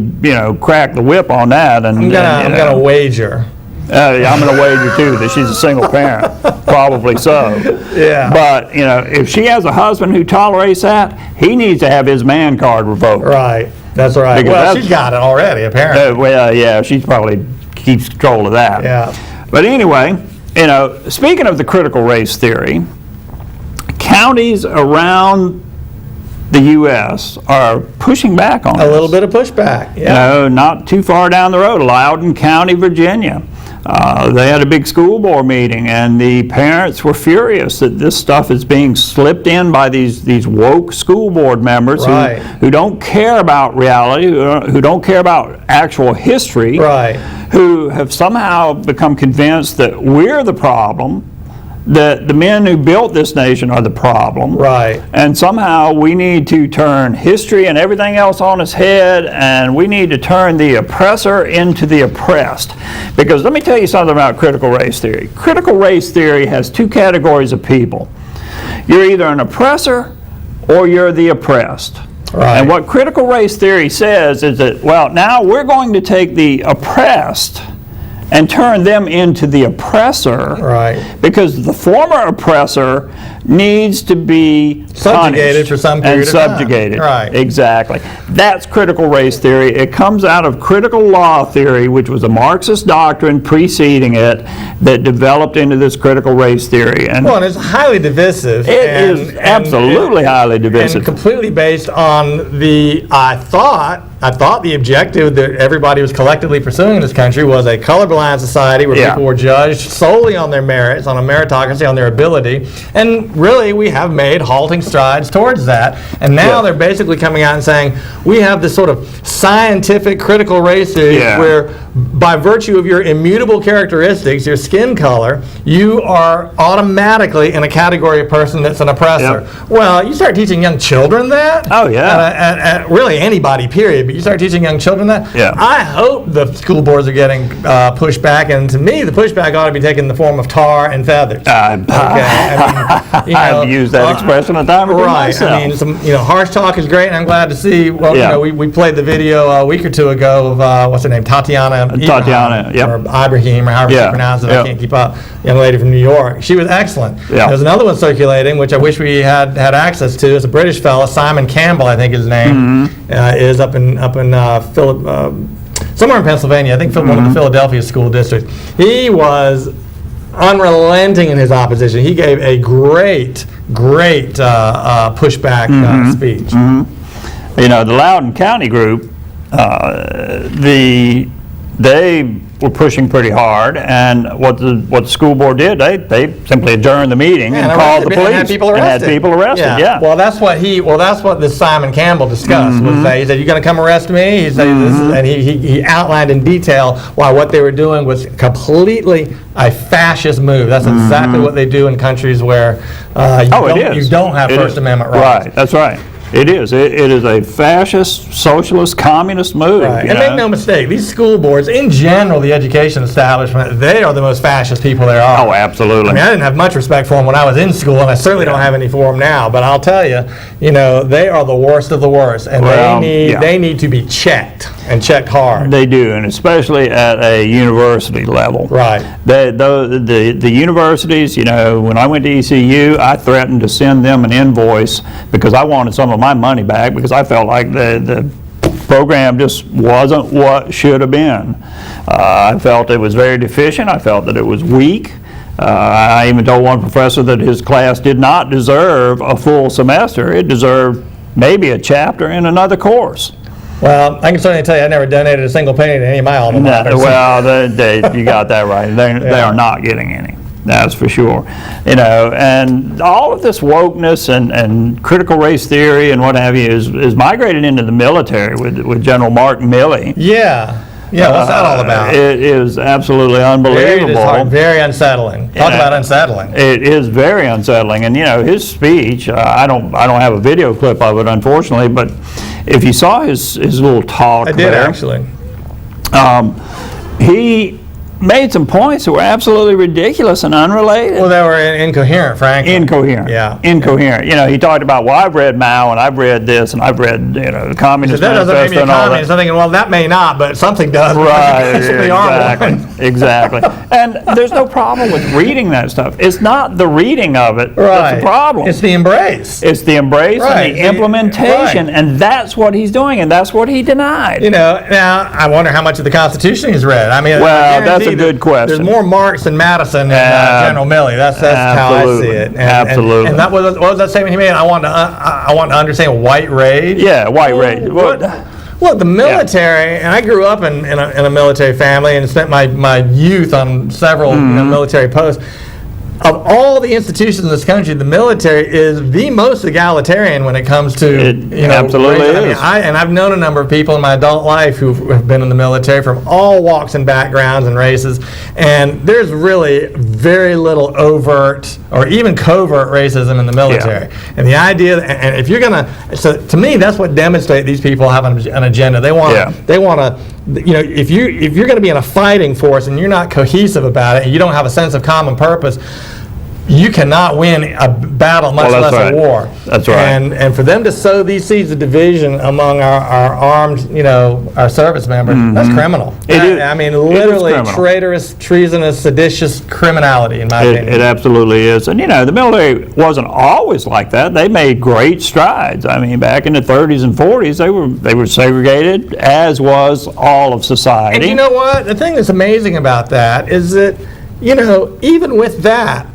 crack the whip on that. And I'm gonna wager. I'm going to wager too that she's a single parent, probably so. Yeah. But if she has a husband who tolerates that, he needs to have his man card revoked. Right. That's right. Because Well, she's got it already, apparently. She's probably keeps control of that. Yeah. But anyway, speaking of the critical race theory, counties around the U.S. are pushing back on A this. little bit of pushback. Yeah. Not too far down the road, Loudoun County, Virginia. They had a big school board meeting, and the parents were furious that this stuff is being slipped in by these woke school board members who don't care about reality, who don't care about actual history, who have somehow become convinced that we're the problem, that the men who built this nation are the problem. Right. And somehow we need to turn history and everything else on its head, and we need to turn the oppressor into the oppressed. Because let me tell you something about critical race theory. Critical race theory has two categories of people. You're either an oppressor or you're the oppressed. Right. And what critical race theory says is that, well, now we're going to take the oppressed and turn them into the oppressor, because the former oppressor needs to be subjugated for some period and subjugated. of time. Right. Exactly. That's critical race theory. It comes out of critical law theory, which was a Marxist doctrine preceding it that developed into this critical race theory. And well, and it's highly divisive. It is absolutely highly divisive. And completely based on the, I thought the objective that everybody was collectively pursuing in this country was a colorblind society where people were judged solely on their merits, on a meritocracy, on their ability. And really, we have made halting strides towards that. And now they're basically coming out and saying, we have this sort of scientific critical race theory where by virtue of your immutable characteristics, your skin color, you are automatically in a category of person that's an oppressor. Well, you start teaching young children that. Oh, yeah. At really anybody, period. But you start teaching young children that. Yeah. I hope the school boards are getting pushed back, and to me, the pushback ought to be taken in the form of tar and feathers. I've used that expression a time or two myself. I mean, some harsh talk is great, and I'm glad to see. Well, we played the video a week or two ago of what's her name, Tatiana, or Ibrahim, or however you pronounce it. I can't keep up. Young lady from New York. She was excellent. There's another one circulating, which I wish we had access to. It's a British fellow, Simon Campbell, I think his name is up in somewhere in Pennsylvania. I think one of the Philadelphia school districts. He was unrelenting in his opposition. He gave a great pushback speech. The Loudoun County group, they were pushing pretty hard, and what the school board did, they simply adjourned the meeting and called the police and had people arrested. Well, that's what this Simon Campbell discussed. Was that he said, "You're going to come arrest me?" He said, and he outlined in detail why what they were doing was completely a fascist move. That's exactly what they do in countries where you don't have First Amendment rights. Right. That's right. It is. It is a fascist, socialist, communist move. Right. you And know? make no mistake, these school boards, in general, the education establishment, they are the most fascist people there are. Oh, absolutely. I mean, I didn't have much respect for them when I was in school, and I certainly don't have any for them now. But I'll tell you, they are the worst of the worst, and Well, they need to be checked and checked hard. They do, and especially at a university level. Right. The universities, when I went to ECU, I threatened to send them an invoice because I wanted some of my money back because I felt like the program just wasn't what should have been. I felt it was very deficient. I felt that it was weak. I even told one professor that his class did not deserve a full semester. It deserved maybe a chapter in another course. Well, I can certainly tell you I never donated a single penny to any of my alma maters. Well, you got that right. They are not getting any. That's for sure. And all of this wokeness and critical race theory and what have you is migrated into the military with General Mark Milley. Yeah. Yeah, what's that all about? It is absolutely unbelievable. Very unsettling. Talk about unsettling. It is very unsettling. And his speech, I don't have a video clip of it, unfortunately, but if you saw his little talk, I did actually. He made some points that were absolutely ridiculous and unrelated. Well, they were incoherent, frankly. Incoherent. Yeah. Incoherent. He talked about, well, I've read Mao and I've read this and I've read, the Communist That doesn't make me Manifesto a and all communist. that. I'm thinking, well, that may not, but something does. Right, We are one. exactly. And there's no problem with reading that stuff. It's not the reading of it Right. that's the problem. It's the embrace. It's the embrace Right. and the implementation, Right. and that's what he's doing, and that's what he denied. Now, I wonder how much of the Constitution he's read. I mean, Well, I that's a guarantee good question. There's more Marx than Madison and General Milley. That's how I see it. Absolutely. And that was, what was that statement he made? I want to understand white rage. Yeah, white rage. Look, the military, and I grew up in a military family and spent my youth on several military posts. Of all the institutions in this country, the military is the most egalitarian when it comes to absolutely race. is. And I've known a number of people in my adult life who have been in the military from all walks and backgrounds and races, and there's really very little overt or even covert racism in the military. Yeah. And the idea, and if you're gonna, so to me, that's what demonstrates these people have an agenda. They want to. If you're going to be in a fighting force and you're not cohesive about it, and you don't have a sense of common purpose, you cannot win a battle, much less a war. That's right. And for them to sow these seeds of division among our armed, our service members, that's criminal. I mean, literally traitorous, treasonous, seditious criminality, in my opinion. It absolutely is. And the military wasn't always like that. They made great strides. I mean, back in the 30s and 40s, they were segregated, as was all of society. And you know what? The thing that's amazing about that is that, even with that,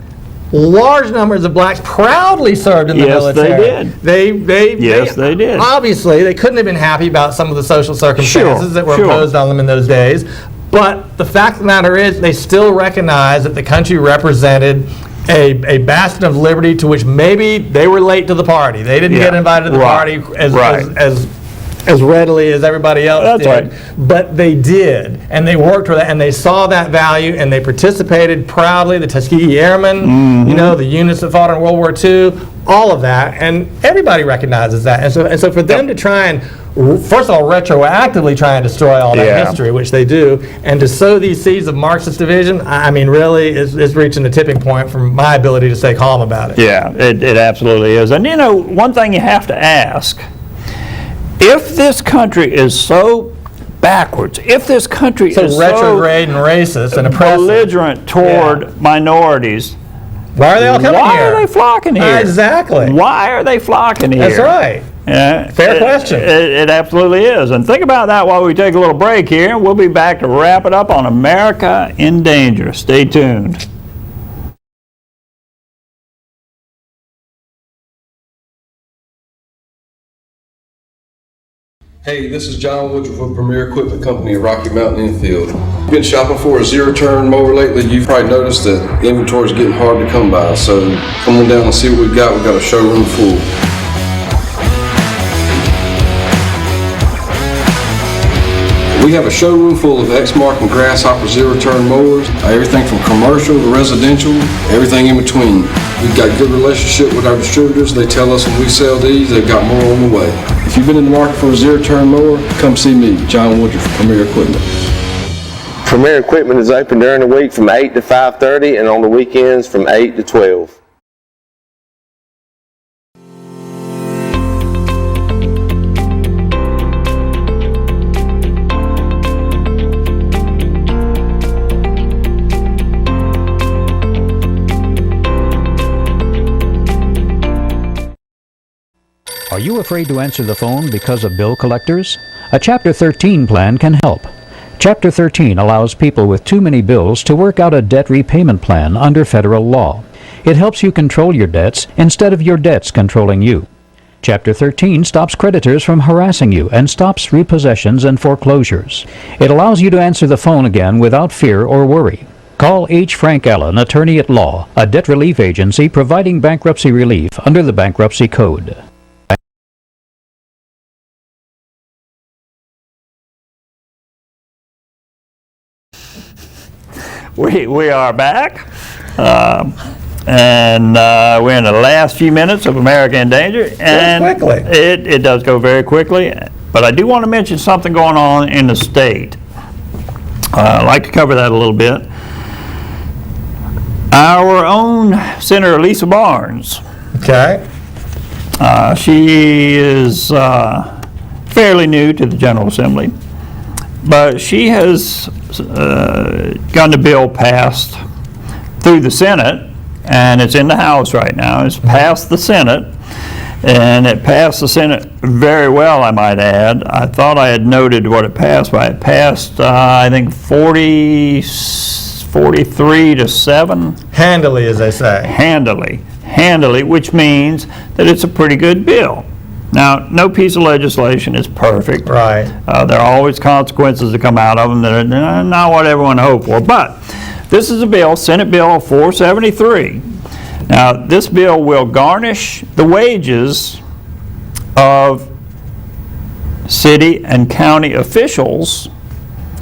large numbers of blacks proudly served in the military. They did. Yes, they did. Obviously, they couldn't have been happy about some of the social circumstances that were imposed on them in those days. But the fact of the matter is, they still recognized that the country represented a bastion of liberty to which maybe they were late to the party. They didn't get invited to the party as readily as everybody else did. Right. But they did, and they worked with it, and they saw that value, and they participated proudly. The Tuskegee Airmen, the units that fought in World War II, all of that, and everybody recognizes that. And so for them to try and, first of all, retroactively try and destroy all that history, which they do, and to sow these seeds of Marxist division, I mean, really, is reaching the tipping point from my ability to stay calm about it. Yeah, it absolutely is. And one thing you have to ask, if this country is so backwards, if this country is retrograde and racist and oppressive, belligerent toward minorities, why are they all coming here? Why are they flocking here? Exactly. Why are they flocking here? That's right. Fair question. It absolutely is. And think about that while we take a little break here. We'll be back to wrap it up on America in Danger. Stay tuned. Hey, this is John Woodruff with Premier Equipment Company of Rocky Mountain Infield. You've been shopping for a zero-turn mower lately. You've probably noticed that inventory is getting hard to come by. So come on down and see what we've got. We've got a showroom full. We have a showroom full of Exmark and Grasshopper zero-turn mowers. Everything from commercial to residential, everything in between. We've got a good relationship with our distributors. They tell us when we sell these, they've got more on the way. If you've been in the market for a zero-turn mower, come see me, John Woodruff, Premier Equipment. Premier Equipment is open during the week from 8 to 5:30 and on the weekends from 8 to 12. Are you afraid to answer the phone because of bill collectors? A Chapter 13 plan can help. Chapter 13 allows people with too many bills to work out a debt repayment plan under federal law. It helps you control your debts instead of your debts controlling you. Chapter 13 stops creditors from harassing you and stops repossessions and foreclosures. It allows you to answer the phone again without fear or worry. Call H. Frank Allen, attorney at law, a debt relief agency providing bankruptcy relief under the Bankruptcy Code. We are back, and we're in the last few minutes of America in Danger, and quickly. It does go very quickly. But I do want to mention something going on in the state. I'd like to cover that a little bit. Our own Senator Lisa Barnes. Okay. She is fairly new to the General Assembly, but she has gotten a bill passed through the Senate, and it's in the House right now. It's passed the Senate, and it passed the Senate very well, I might add. I thought I had noted what it passed by. It passed, I think, 43 to 7. Handily, as they say. Handily, which means that it's a pretty good bill. Now, no piece of legislation is perfect. Right. There are always consequences that come out of them that are not what everyone hoped for. But this is a bill, Senate Bill 473. Now, this bill will garnish the wages of city and county officials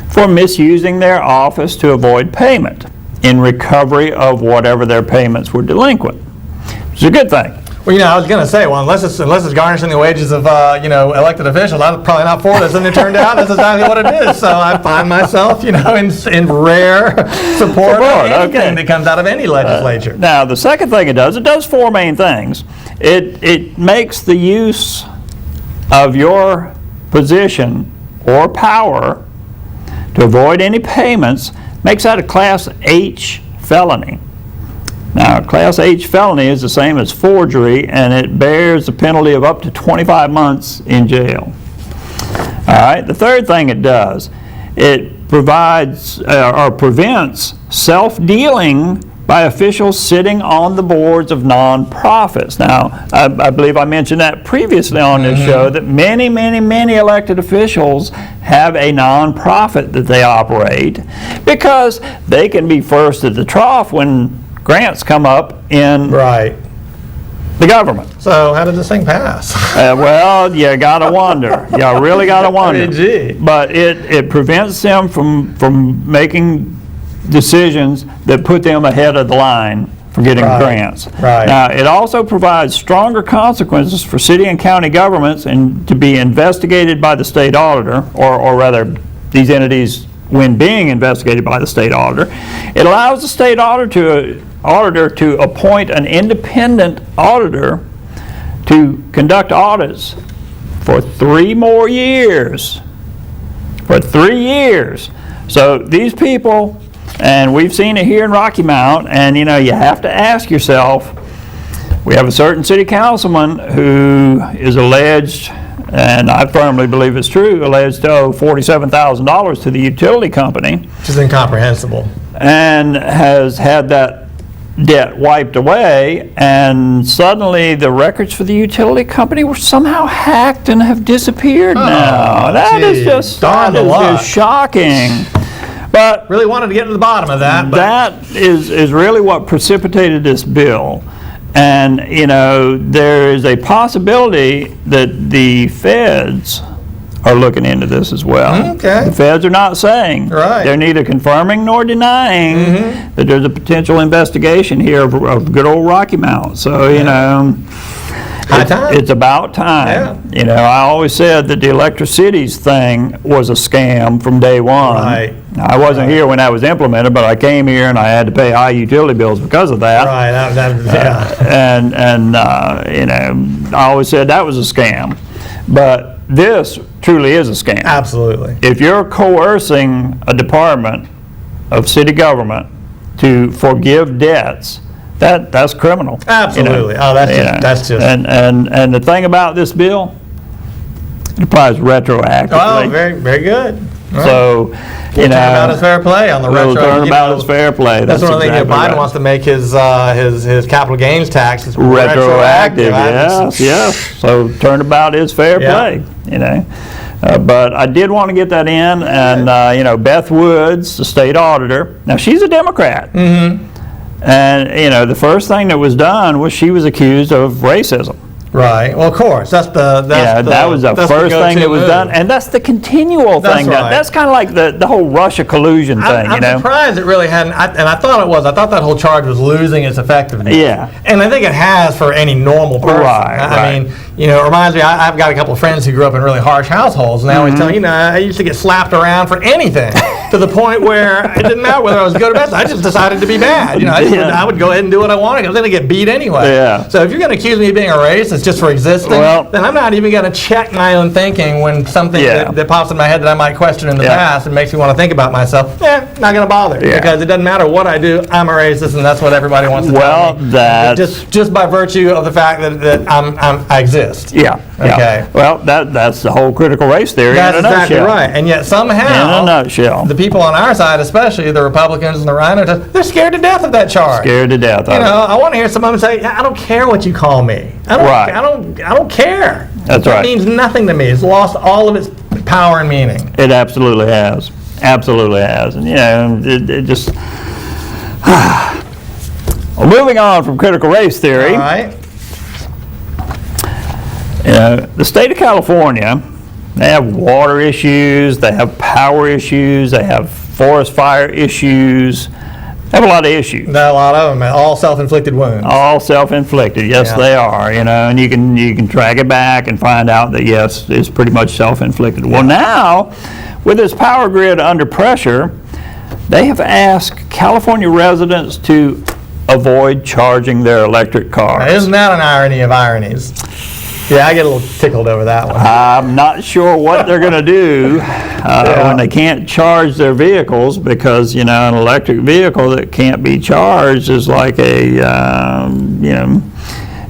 for misusing their office to avoid payment in recovery of whatever their payments were delinquent. It's a good thing. Well, I was going to say, well, unless it's garnishing the wages of, elected officials, I'm probably not for this. And it turned out that's exactly what it is. So I find myself, in rare support of anything that comes out of any legislature. Now, the second thing it does 4 main things. It makes the use of your position or power to avoid any payments, makes that a Class H felony. Now, a Class H felony is the same as forgery, and it bears a penalty of up to 25 months in jail. All right, the third thing it does, it provides or prevents self-dealing by officials sitting on the boards of nonprofits. Now, I believe I mentioned that previously on this show, that many elected officials have a nonprofit that they operate because they can be first at the trough when grants come up in the government. So how did this thing pass? Well, you gotta wonder. You really gotta wonder. Gee. But it prevents them from making decisions that put them ahead of the line for getting grants. Right. Now, it also provides stronger consequences for city and county governments and to be investigated by the state auditor, or rather, these entities when being investigated by the state auditor. It allows the state auditor to appoint an independent auditor to conduct audits for 3 more years. For 3 years. So these people, and we've seen it here in Rocky Mount, and you have to ask yourself, we have a certain city councilman who is alleged, and I firmly believe it's true, alleged to owe $47,000 to the utility company. Which is incomprehensible. And has had that debt wiped away, and suddenly the records for the utility company were somehow hacked and have disappeared now. That is just shocking. But really wanted to get to the bottom of that. But that is really what precipitated this bill. And, there is a possibility that the feds are looking into this as well. Okay. The feds are not saying. Right. They're neither confirming nor denying that there's a potential investigation here of good old Rocky Mount. So, you know, High time. it's about time. Yeah. You know, I always said that the Electricities thing was a scam from day one. Right. I wasn't here when that was implemented, but I came here and I had to pay high utility bills because of that. Right, yeah. And you know, I always said that was a scam. But this truly is a scam. Absolutely. If you're coercing a department of city government to forgive debts, that's criminal. Absolutely. You know? Oh, that's just. And the thing about this bill, it applies retroactively. Oh, very, very good. So, you know, Turnabout is fair play on the retro. turnabout is fair play. That's one of the things that exactly Biden right. wants to make his capital gains tax is Retroactive, retroactive. yes. So turnabout is fair Yeah. play, you know. But I did want to get that in, and you know, Beth Woods, the state auditor. Now she's a Democrat, and you know, the first thing that was done was she was accused of racism. Right. Well, of course. That was the first thing that was done, and that's the continual thing. right. That's kind of like the whole Russia collusion thing, I'm you know. surprised it really hadn't, and I thought it was. I thought that whole charge was losing its effectiveness. Yeah. And I think it has for any normal person. Right, I mean, you know, it reminds me, I've got a couple of friends who grew up in really harsh households, and they always tell me, you know, I used to get slapped around for anything, to the point where it didn't matter whether I was good or bad. I just decided to be bad. You know, I would go ahead and do what I wanted. I was going to get beat anyway. Yeah. So if you're going to accuse me of being a racist just for existing, Well- then I'm not even going to check my own thinking when something Yeah. that pops in my head that I might question in the Yeah. past and makes me want to think about myself. Not going to bother, Yeah. because it doesn't matter what I do. I'm a racist, and that's what everybody wants to Well, tell me. that's- just by virtue of the fact that I exist. Yeah. Okay. Well, that's the whole critical race theory That's in a exactly nutshell. right. And yet somehow, In a nutshell. the people on our side, especially the Republicans and the rhinos, they're scared to death of that charge. Scared to death of You it. know, I want to hear someone say, "I don't care what you call me. I don't. Right. I don't care. That's That right. means nothing to me. It's lost all of its power and meaning." It absolutely has. Absolutely has. And, you know, it just... Well, moving on from critical race theory, All right. you know, the state of California, they have water issues, they have power issues, they have forest fire issues, they have a lot of issues. Not a lot of them, all self-inflicted wounds. All self-inflicted, yes, Yeah. they are. You know, and you can track it back and find out that yes, it's pretty much self-inflicted. Well, now with this power grid under pressure, they have asked California residents to avoid charging their electric cars. Now, isn't that an irony of ironies? Yeah, I get a little tickled over that one. I'm not sure what they're going to do when they can't charge their vehicles, because, you know, an electric vehicle that can't be charged is like a, you know,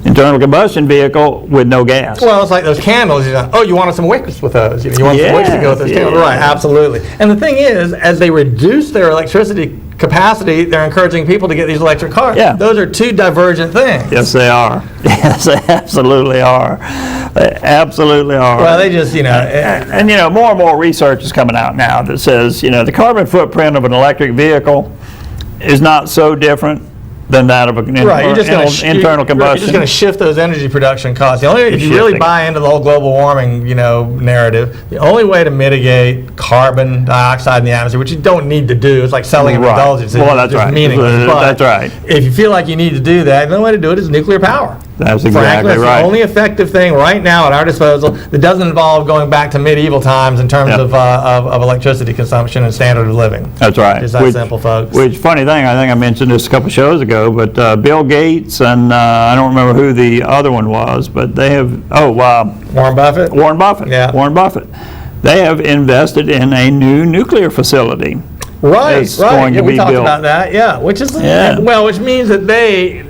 internal combustion vehicle with no gas. Well, it's like those candles. You know, oh, you wanted some wicks with those. You want some wicks to go with those candles. Yeah. Right, absolutely. And the thing is, as they reduce their electricity capacity, they're encouraging people to get these electric cars. Yeah. Those are two divergent things. Yes, they are. Yes, they absolutely are. They absolutely are. Well, they just, you know. And, you know, more and more research is coming out now that says, you know, the carbon footprint of an electric vehicle is not so different than that of an Right, you're just gonna internal You're combustion. just going to shift those energy production costs. The only if you You're really shifting. buy into the whole global warming, you know, narrative, the only way to mitigate carbon dioxide in the atmosphere, which you don't need to do, it's like selling an Right. indulgence. Well, It's that's just right. meaningless. But That's right. If you feel like you need to do that, the only way to do it is nuclear power. That's Frankly, exactly it's right. the only effective thing right now at our disposal that doesn't involve going back to medieval times in terms Yep. of electricity consumption and standard of living. That's right. Just that simple, folks. Which, funny thing, I think I mentioned this a couple shows ago, but Bill Gates and I don't remember who the other one was, but they have, Warren Buffett? Warren Buffett. Yeah. Warren Buffett. They have invested in a new nuclear facility. Right, It's right. going Yeah, to we be talked built. about that. Yeah, which is Yeah. well, which means that they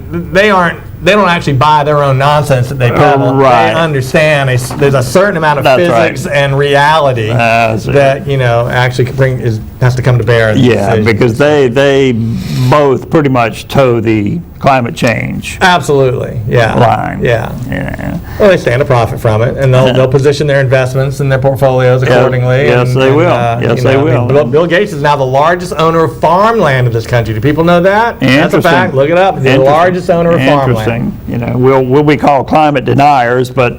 don't actually buy their own nonsense that they peddle. Right. They understand there's a certain amount of That's right. physics and reality That's it. that actually has to come to bear. In the Yeah, decision. because they both pretty much toe the climate change Absolutely, yeah. line. Yeah. Yeah. Well, they stand to profit from it, and they'll position their investments and their portfolios accordingly. Yes, they will. Yes, they will. Bill Gates is now the largest owner of farmland in this country. Do people know that? That's a Interesting. fact. Look it up. He's the Interesting. largest owner of farmland. Interesting. You know, we'll be called climate deniers, but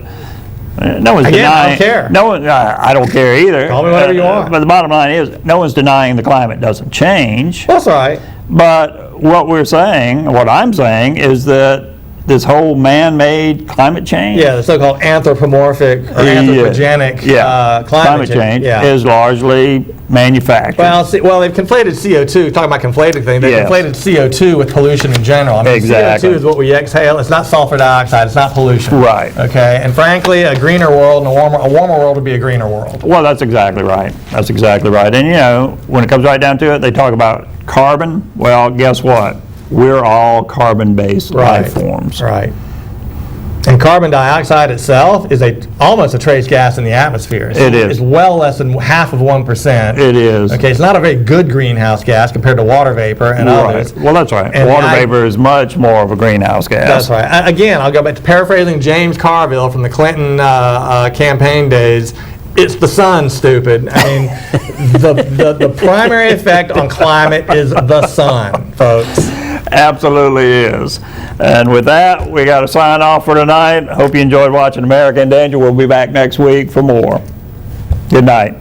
No one's Again, I denying. don't care. No one. I don't care either. Call me whatever you want. But the bottom line is, no one's denying the climate doesn't change. That's right. But what we're saying, what I'm saying, is that this whole man-made climate change, Yeah, the so-called anthropomorphic or anthropogenic climate change is largely manufactured. Well, they've conflated CO2. Talking about conflated things, they've Yes. conflated CO2 with pollution in general. I mean, Exactly. CO2 is what we exhale. It's not sulfur dioxide. It's not pollution. Right. Okay. And frankly, a greener world and a warmer world would be a greener world. Well, that's exactly right. That's exactly right. And you know, when it comes right down to it, they talk about carbon. Well, guess what? We're all carbon-based life forms. Right. And carbon dioxide itself is almost a trace gas in the atmosphere. It is. It's well less than half of 1%. It is. Okay, it's not a very good greenhouse gas compared to water vapor and others. Right. Well, that's right. And Water vapor is much more of a greenhouse gas. That's right. Again, I'll go back to paraphrasing James Carville from the Clinton campaign days. It's the sun, stupid. I mean, the primary effect on climate is the sun, folks. Absolutely is. And with that, we got to sign off for tonight. Hope you enjoyed watching America in Danger. We'll be back next week for more. Good night.